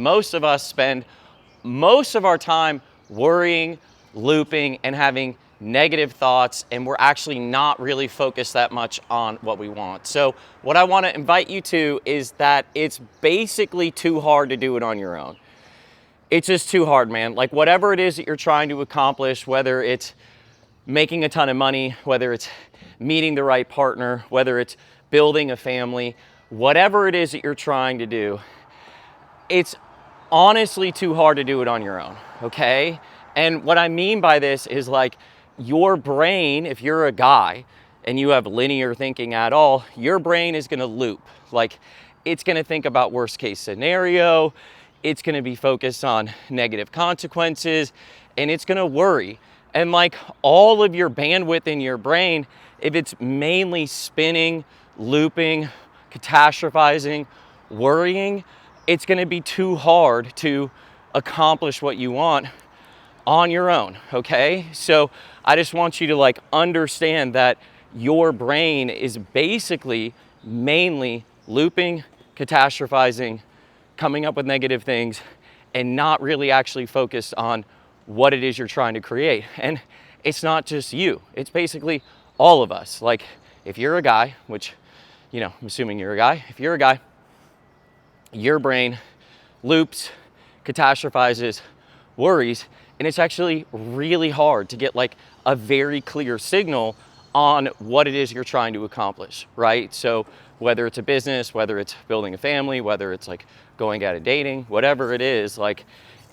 Most of us spend most of our time worrying, looping, and having negative thoughts, and we're actually not really focused that much on what we want. So what I want to invite you to is that it's basically too hard to do it on your own. It's just too hard, man. Like whatever it is that you're trying to accomplish, whether it's making a ton of money, whether it's meeting the right partner, whether it's building a family, whatever it is that you're trying to do, it's honestly too hard to do it on your own, okay? And what I mean by this is like your brain, if you're a guy and you have linear thinking at all, your brain is gonna loop. Like it's gonna think about worst case scenario, it's gonna be focused on negative consequences, and it's gonna worry. And like all of your bandwidth in your brain, if it's mainly spinning, looping, catastrophizing, worrying, it's gonna be too hard to accomplish what you want on your own, okay? So I just want you to like understand that your brain is basically mainly looping, catastrophizing, coming up with negative things, and not really actually focused on what it is you're trying to create. And it's not just you, it's basically all of us. Like if you're a guy, which, you know, I'm assuming you're a guy, if you're a guy, your brain loops, catastrophizes, worries, and it's actually really hard to get like a very clear signal on what it is you're trying to accomplish, right? So whether it's a business, whether it's building a family, whether it's like going out and dating, whatever it is, like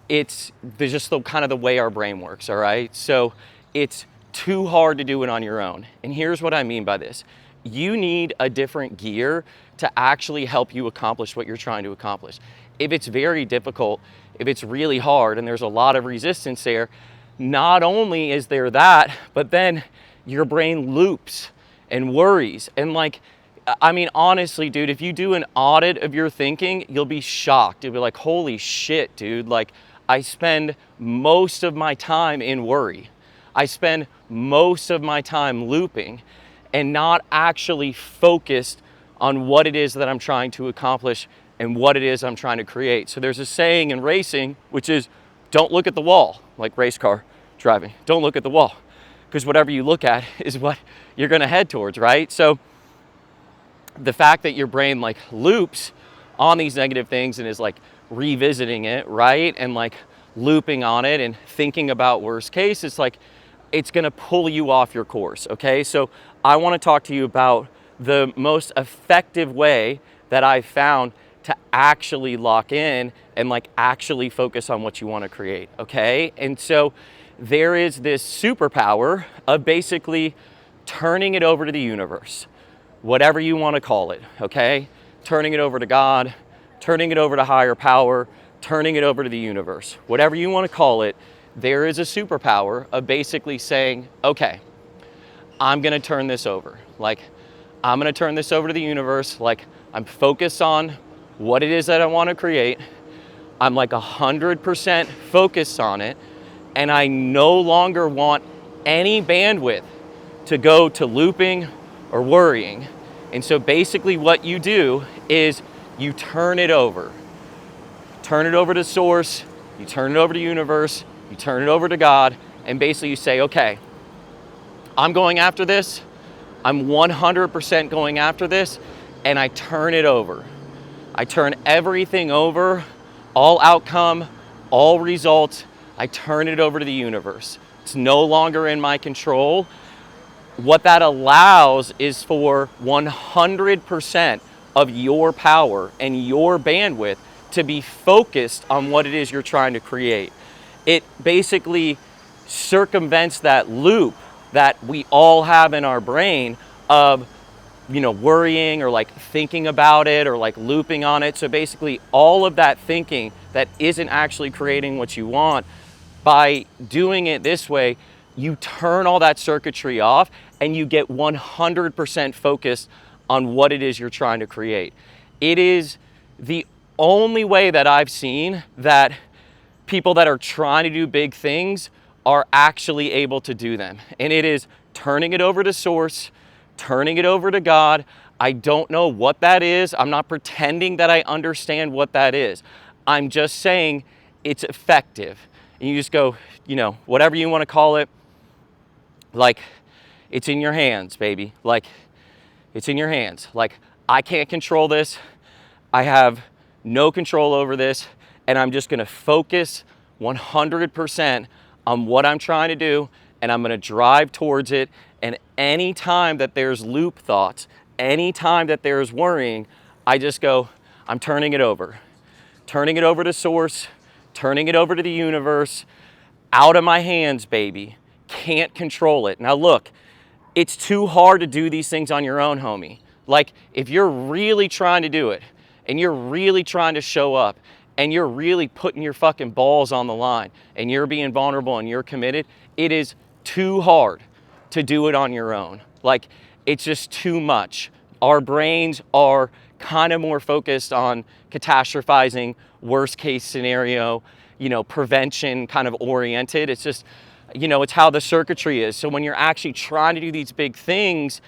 there's just the kind of the way our brain works, all right? So it's too hard to do it on your own. And here's what I mean by this. You need a different gear to actually help you accomplish what you're trying to accomplish. If it's very difficult, if it's really hard and there's a lot of resistance there, not only is there that, but then your brain loops and worries. And like, I mean, honestly, dude, if you do an audit of your thinking, you'll be shocked. You'll be like, holy shit, dude. Like, I spend most of my time in worry. I spend most of my time looping and not actually focused on what it is that I'm trying to accomplish and what it is I'm trying to create. So there's a saying in racing, which is don't look at the wall, like race car driving. Don't look at the wall, because whatever you look at is what you're gonna head towards, right? So the fact that your brain like loops on these negative things and is like revisiting it, right? And like looping on it and thinking about worst case, it's like, it's gonna pull you off your course, okay? So I wanna talk to you about the most effective way that I've found to actually lock in and like actually focus on what you wanna create, okay? And so there is this superpower of basically turning it over to the universe, whatever you wanna call it, okay? Turning it over to God, turning it over to higher power, turning it over to the universe, whatever you wanna call it. There is a superpower of basically saying, okay, I'm gonna turn this over. Like, I'm gonna turn this over to the universe. Like, I'm focused on what it is that I wanna create. I'm like 100% focused on it. And I no longer want any bandwidth to go to looping or worrying. And so basically what you do is you turn it over. Turn it over to source, you turn it over to universe, you turn it over to God, and basically you say, okay, I'm going after this, I'm 100% going after this, and I turn it over. I turn everything over, all outcome, all results, I turn it over to the universe. It's no longer in my control. What that allows is for 100% of your power and your bandwidth to be focused on what it is you're trying to create. It basically circumvents that loop that we all have in our brain of, you know, worrying or like thinking about it or like looping on it. So basically all of that thinking that isn't actually creating what you want, by doing it this way, you turn all that circuitry off and you get 100% focused on what it is you're trying to create. It is the only way that I've seen that people that are trying to do big things are actually able to do them. And it is turning it over to source, turning it over to God. I don't know what that is. I'm not pretending that I understand what that is. I'm just saying it's effective. And you just go, whatever you want to call it, like, it's in your hands, baby. Like, it's in your hands. Like, I can't control this. I have no control over this. And I'm just going to focus 100% on what I'm trying to do. And I'm going to drive towards it. And any time that there's loop thoughts, any time that there's worrying, I just go, I'm turning it over. Turning it over to source, turning it over to the universe, out of my hands, baby. Can't control it. Now look, it's too hard to do these things on your own, homie. Like, if you're really trying to do it, and you're really trying to show up, and you're really putting your fucking balls on the line, and you're being vulnerable and you're committed, it is too hard to do it on your own. Like, it's just too much. Our brains are kind of more focused on catastrophizing, worst case scenario, prevention kind of oriented. It's just, it's how the circuitry is. So when you're actually trying to do these big things,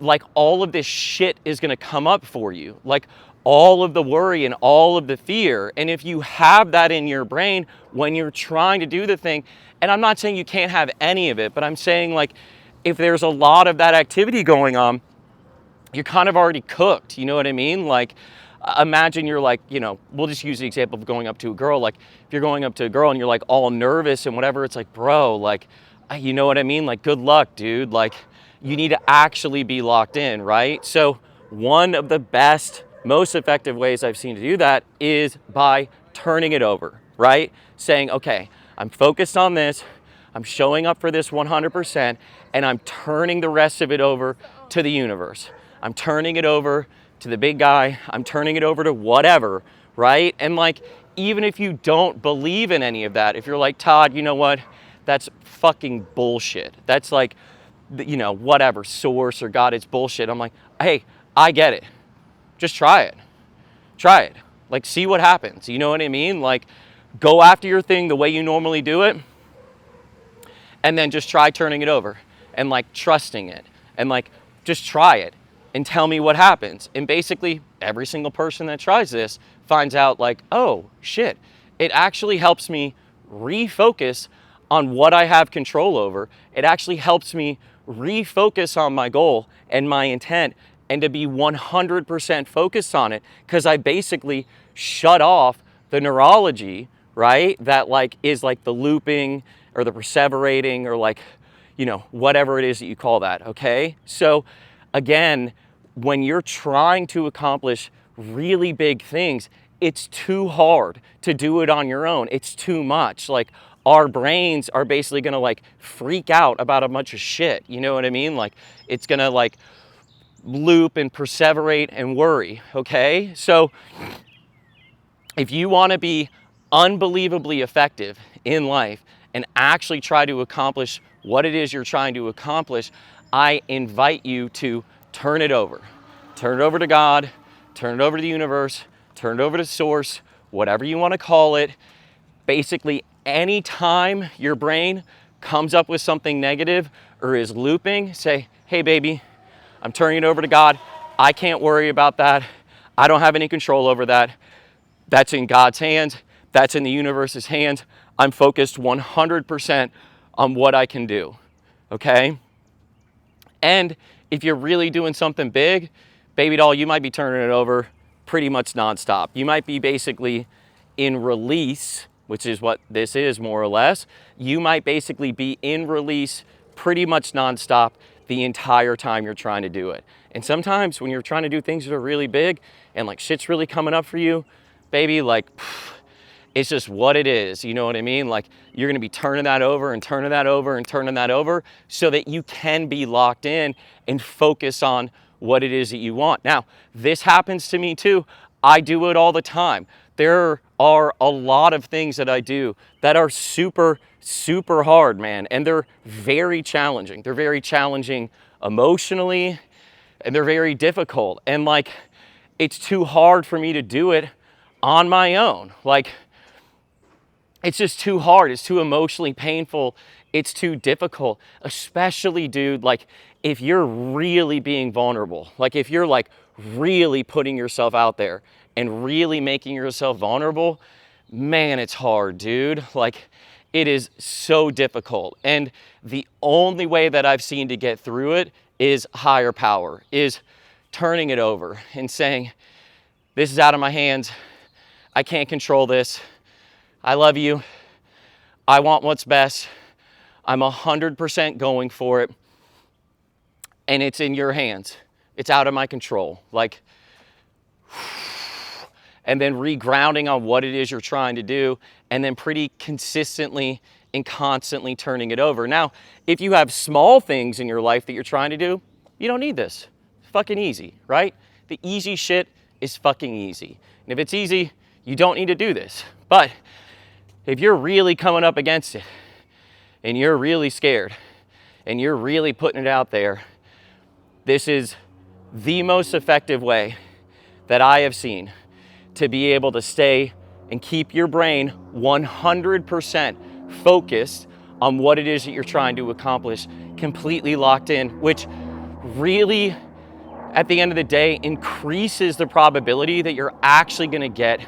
like, all of this shit is going to come up for you. Like, all of the worry and all of the fear. And if you have that in your brain when you're trying to do the thing, and I'm not saying you can't have any of it, but I'm saying, like, if there's a lot of that activity going on, you're kind of already cooked. You know what I mean? Like, imagine you're like, we'll just use the example of going up to a girl. Like, if you're going up to a girl and you're like all nervous and whatever, it's like, bro, like, you know what I mean? Like, good luck, dude. Like, you need to actually be locked in, right? So one of the best, most effective ways I've seen to do that is by turning it over, right? Saying, okay, I'm focused on this. I'm showing up for this 100%, and I'm turning the rest of it over to the universe. I'm turning it over to the big guy. I'm turning it over to whatever, right? And like, even if you don't believe in any of that, if you're like, Todd, you know what? That's fucking bullshit. That's like, whatever, source or God, it's bullshit. I'm like, hey, I get it. Just try it. Try it. Like, see what happens. You know what I mean? Like, go after your thing the way you normally do it, and then just try turning it over and like trusting it, and like, just try it and tell me what happens. And basically every single person that tries this finds out, like, oh shit, it actually helps me refocus on what I have control over. It actually helps me refocus on my goal and my intent, and to be 100% focused on it, because I basically shut off the neurology, right? That like is like the looping or the perseverating or like, whatever it is that you call that, okay? So again, when you're trying to accomplish really big things, it's too hard to do it on your own. It's too much. Like, our brains are basically gonna like freak out about a bunch of shit. You know what I mean? Like, it's gonna like loop and perseverate and worry, okay? So if you wanna be unbelievably effective in life and actually try to accomplish what it is you're trying to accomplish, I invite you to turn it over. Turn it over to God, turn it over to the universe, turn it over to source, whatever you want to call it. Basically, anytime your brain comes up with something negative or is looping, say, hey baby, I'm turning it over to God. I can't worry about that. I don't have any control over that. That's in God's hands. That's in the universe's hands. I'm focused 100% on what I can do, okay? And if you're really doing something big, baby doll, you might be turning it over pretty much nonstop. You might be basically in release, which is what this is more or less. You might basically be in release pretty much nonstop the entire time you're trying to do it. And sometimes when you're trying to do things that are really big and like shit's really coming up for you, baby, like, it's just what it is. You know what I mean? Like, you're gonna be turning that over and turning that over and turning that over so that you can be locked in and focus on what it is that you want. Now, this happens to me too. I do it all the time. There are a lot of things that I do that are super, super hard, man. And they're very challenging. They're very challenging emotionally, and they're very difficult. And like, it's too hard for me to do it on my own. Like, it's just too hard. It's too emotionally painful. It's too difficult, especially, dude, like, if you're really being vulnerable, like if you're like really putting yourself out there and really making yourself vulnerable, man, it's hard, dude. Like, it is so difficult. And the only way that I've seen to get through it is higher power, is turning it over and saying, this is out of my hands. I can't control this. I love you. I want what's best. I'm 100% going for it. And it's in your hands. It's out of my control. Like, and then regrounding on what it is you're trying to do, and then pretty consistently and constantly turning it over. Now, if you have small things in your life that you're trying to do, you don't need this. It's fucking easy, right? The easy shit is fucking easy. And if it's easy, you don't need to do this. But if you're really coming up against it, and you're really scared, and you're really putting it out there, this is the most effective way that I have seen to be able to stay and keep your brain 100% focused on what it is that you're trying to accomplish, completely locked in, which really, at the end of the day, increases the probability that you're actually gonna get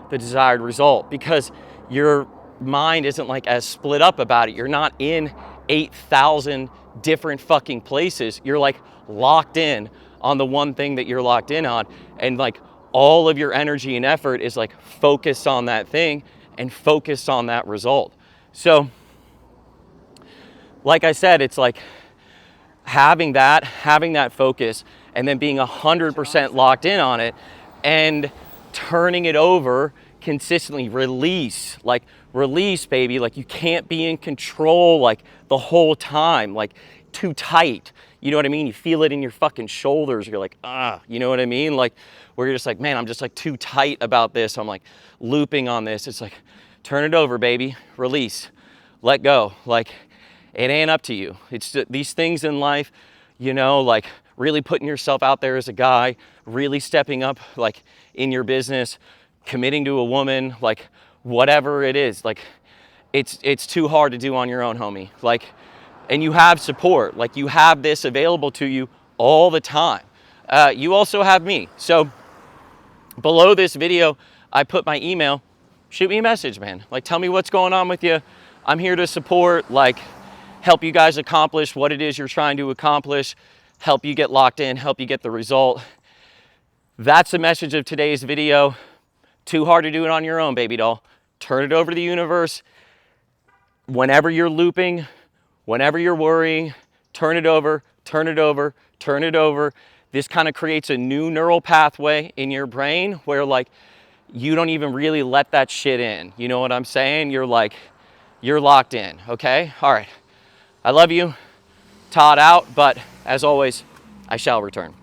the desired result, because your mind isn't like as split up about it. You're not in 8,000 different fucking places. You're like locked in on the one thing that you're locked in on, and like all of your energy and effort is like focused on that thing and focused on that result. So like I said, it's like having that focus, and then being 100% locked in on it and turning it over consistently. Release, baby. Like, you can't be in control like the whole time, like too tight. You know what I mean? You feel it in your fucking shoulders. You're like, you know what I mean? Like, where you're just like, man, I'm just like too tight about this. I'm like looping on this. It's like, turn it over, baby. Release, let go. Like, it ain't up to you. It's these things in life, you know, like really putting yourself out there as a guy, really stepping up like in your business, committing to a woman, like whatever it is, like it's too hard to do on your own, homie. Like, and you have support, like you have this available to you all the time. You also have me. So below this video, I put my email. Shoot me a message, man. Like, tell me what's going on with you. I'm here to support, like, help you guys accomplish what it is you're trying to accomplish, help you get locked in, help you get the result. That's the message of today's video. Too hard to do it on your own, baby doll. Turn it over to the universe. Whenever you're looping, whenever you're worrying, turn it over, turn it over, turn it over. This kind of creates a new neural pathway in your brain where like you don't even really let that shit in. You know what I'm saying? You're like, you're locked in, okay? All right. I love you. Todd out, but as always, I shall return.